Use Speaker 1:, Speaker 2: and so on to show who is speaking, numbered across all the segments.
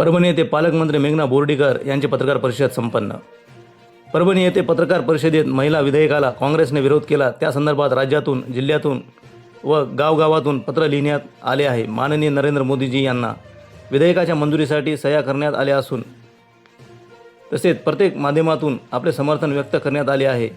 Speaker 1: परभणी येथे पालकमंत्री मेघना बोर्डीकर यांची पत्रकार परिषद संपन्न. परभणी येथे पत्रकार परिषदेत महिला विधेयकाला काँग्रेसने विरोध केला. त्या संदर्भात राज्यातून, जिल्ह्यातून व गावगावातून पत्र लिहिण्यात आले आहे. माननीय नरेंद्र मोदीजी यांना विधेयकाच्या मंजुरीसाठी सह्या करण्यात आल्या असून तसेच प्रत्येक माध्यमातून आपले समर्थन व्यक्त करण्यात आले आहे.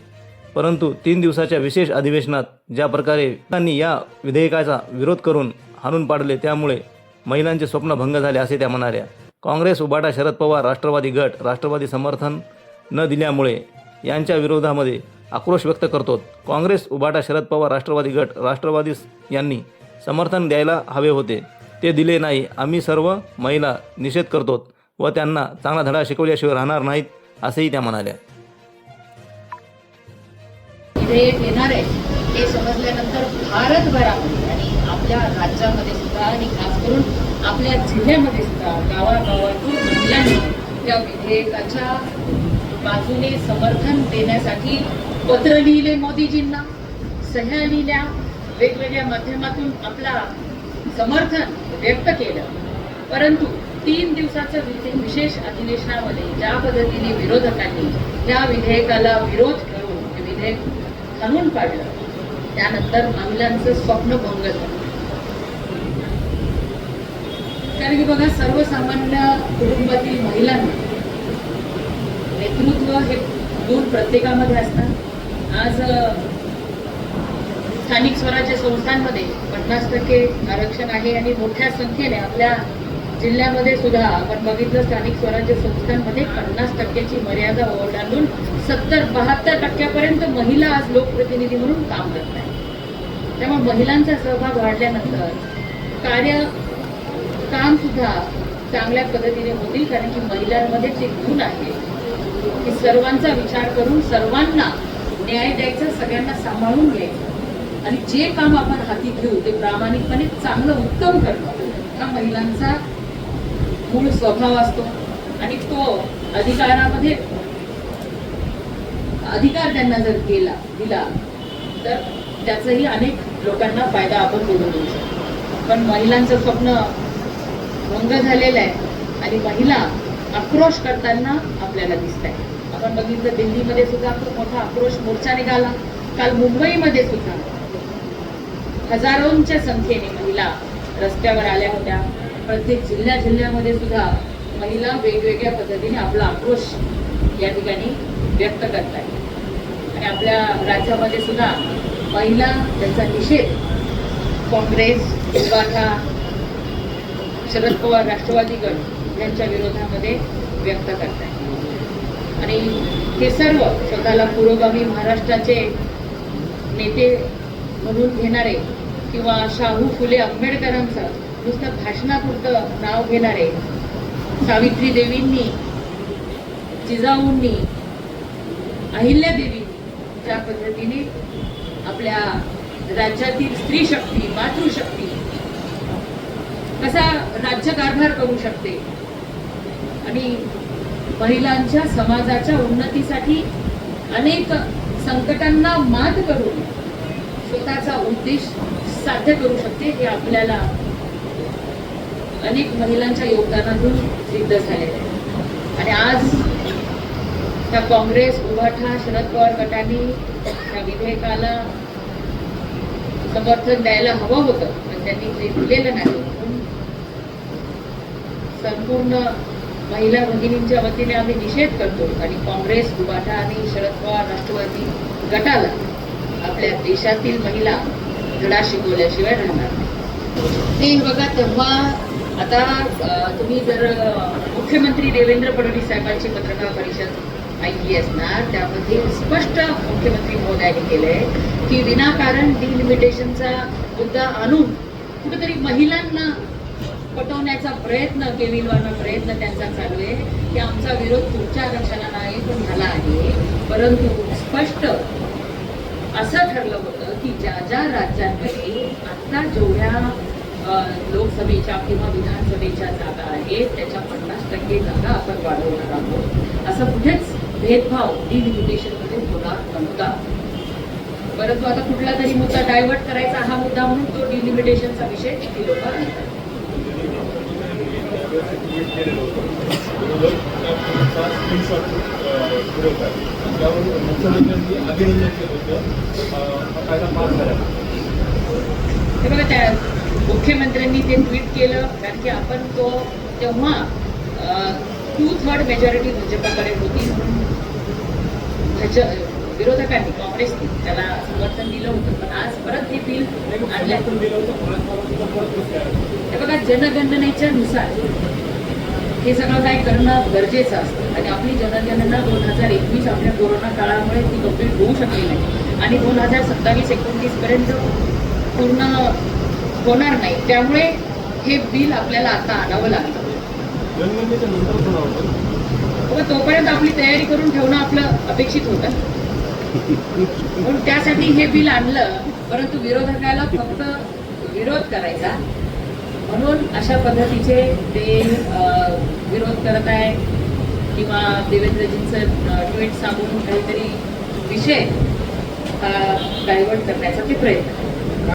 Speaker 1: परंतु 3 दिवसाच्या विशेष अधिवेशनात ज्या प्रकारे त्यांनी या विधेयकाचा विरोध करून हाणून पाडले, त्यामुळे महिलांचे स्वप्न भंग झाले असे त्या म्हणाल्या. काँग्रेस, उभाटा, शरद पवार, राष्ट्रवादी गट, राष्ट्रवादी समर्थन न दिल्यामुळे यांच्या विरोधामध्ये आक्रोश व्यक्त करतो. काँग्रेस, उभाटा, शरद पवार, राष्ट्रवादी गट, राष्ट्रवादी यांनी समर्थन द्यायला हवे होते, ते दिले नाही. आम्ही सर्व महिला निषेध करतो व त्यांना चांगला धडा शिकवल्याशिवाय राहणार नाहीत असेही त्या म्हणाल्या.
Speaker 2: विधेयक येणार आहे हे समजल्यानंतर भारतभरामध्ये आणि आपल्या राज्यामध्ये सुद्धा आणि खास करून आपल्या जिल्ह्यामध्ये सुद्धा गावागावातून महिलांनी या विधेयकाच्या बाजूने समर्थन देण्यासाठी पत्र लिहिले मोदीजींना, सह्या लिहिल्या, वेगवेगळ्या माध्यमातून आपला समर्थन व्यक्त केलं. परंतु 3 दिवसाचं विशेष अधिवेशनामध्ये ज्या पद्धतीने विरोधकांनी या विधेयकाला विरोध करून हे विधेयक हाणून पाडलं, त्यानंतर महिलांचं स्वप्न भंग झालं. कारण की बघा, सर्वसामान्य कुटुंबातील महिलांना नेतृत्व हे गुण प्रत्येकामध्ये असतात. आज स्थानिक स्वराज्य संस्थांमध्ये 50% आरक्षण आहे आणि मोठ्या संख्येने आपल्या जिल्ह्यामध्ये सुद्धा आपण बघितलं, स्थानिक स्वराज्य संस्थांमध्ये 50%ची मर्यादा ओलांडून 70-72% महिला आज लोकप्रतिनिधी म्हणून काम करत आहेत. त्यामुळे महिलांचा सहभाग वाढल्यानंतर काम सुद्धा चांगल्या पद्धतीने होतील. कारण की महिलांमध्ये जे गुण आहे की सर्वांचा विचार करून सर्वांना न्याय द्यायचा, सगळ्यांना सांभाळून घ्यायचं आणि जे काम आपण हाती घेऊ ते प्रामाणिकपणे चांगलं उत्तम करणं हा महिलांचा मूळ स्वभाव असतो. आणि तो अधिकारामध्ये अधिकार त्यांना जर दिला तर त्याचाही अनेक लोकांना फायदा आपण बोलून देऊ शकतो. पण महिलांचं स्वप्न भंग झालेलं आहे आणि महिला आक्रोश करताना आपल्याला दिसत आहे. आपण बघितलं, दिल्लीमध्ये सुद्धा खूप मोठा आक्रोश मोर्चा निघाला. काल मुंबईमध्ये सुद्धा हजारोंच्या संख्येने महिला रस्त्यावर आल्या होत्या. प्रत्येक जिल्ह्यामध्ये सुद्धा महिला वेगवेगळ्या पद्धतीने आपला आक्रोश या ठिकाणी व्यक्त करत आहेत. आणि आपल्या राज्यामध्ये सुद्धा महिला त्यांचा निषेध काँग्रेस, उभाटा, शरद पवार, राष्ट्रवादी गट यांच्या विरोधामध्ये व्यक्त करत आहेत. आणि हे सर्व स्वतःला पुरोगामी महाराष्ट्राचे नेते म्हणून घेणारे किंवा शाहू फुले आंबेडकरांचं नुसतं भाषणापुरतं नाव घेणारे, सावित्री देवींनी, जिजाऊंनी, अहिल्यादेवींनी ज्या पद्धतीने आपल्या राज्यातील स्त्री शक्ती, मातृशक्ती कसा राज्यकारभार करू शकते आणि महिलांच्या समाजाच्या उन्नतीसाठी अनेक संकटांना मात करून स्वतःचा उद्देश साध्य करू शकते, हे आपल्याला अनेक महिलांच्या योगदानातून सिद्ध झालेले आहे. आणि आज त्या काँग्रेस, उभाटा, शरद पवार गटांनी त्या विधेयकाला समर्थन द्यायला हवं होतं, पण त्यांनी ते दिलेलं नाही. संपूर्ण महिला भगिनींच्या वतीने आम्ही निषेध करतो आणि काँग्रेस, उभाटा आणि शरद पवार राष्ट्रवादी गटाला आपल्या देशातील महिला धडा शिकवल्याशिवाय राहणार नाही. हे बघा, तेव्हा आता तुम्ही जर मुख्यमंत्री देवेंद्र फडणवीस साहेबांची पत्रकार परिषद ऐकली असणार, त्यामध्ये स्पष्ट मुख्यमंत्री महोदयांनी केलंय की विनाकारण डिलिमिटेशनचा मुद्दा आणून कुठेतरी महिलांना पटवण्याचा प्रयत्न, केविलवाना प्रयत्न त्यांचा चालू आहे की आमचा विरोध तुमच्या आरक्षणाला नाही पण ह्याला आहे. परंतु स्पष्ट असं ठरलं होतं की ज्या ज्या राज्यांमध्ये आता जेवढ्या लोकसभेच्या किंवा विधानसभेच्या जागा आहेत त्याच्या 50% जागा आपण वाढवणार आहोत. असं कुठेच भेदभाव डिलिमिटेशनमध्ये होणार नव्हता. परंतु आता कुठला तरी मुद्दा डायव्हर्ट करायचा हा मुद्दा म्हणून तो डिलिमिटेशनचा विषय किती लोक
Speaker 3: आदिवासी ट्विट केलेलं होतं बरोबर त्याचा स्क्रीनशॉट फिरवतात त्यावर मुख्यमंत्र्यांनी अभिनंदन केलं होतं हा कायदा पास झाला.
Speaker 2: हे बघा त्या मुख्यमंत्र्यांनी ते ट्विट केलं कारण की आपण तो तेव्हा 2/3 मेजॉरिटी भाजपाकडे होती म्हणून विरोधकांनी काँग्रेसने त्याला समर्थन दिलं होतं. पण आज परत हे बिल आणलं. हे बघा जनगणनेच्या नुसार हे सगळं काय करणं गरजेचं असतं आणि आपली जनगणना 2021 आपल्या कोरोना काळामुळे ती कंप्लीट होऊ शकली नाही आणि 2027-29 पर्यंत पूर्ण होणार नाही. त्यामुळे हे बिल आपल्याला आता आणावं लागतं.
Speaker 3: जनगणनेच्या नंतर पण होतं
Speaker 2: मग तोपर्यंत आपली तयारी करून ठेवणं आपलं अपेक्षित होतं. म्हणून त्यासाठी हे बिल आणलं. परंतु विरोधकाला फक्त विरोध करायचा म्हणून अशा पद्धतीचे ते विरोध करत आहे किंवा देवेंद्रजींचं ट्विट सांगून काहीतरी विषय डायव्हर्ट करण्याचा ते प्रयत्न.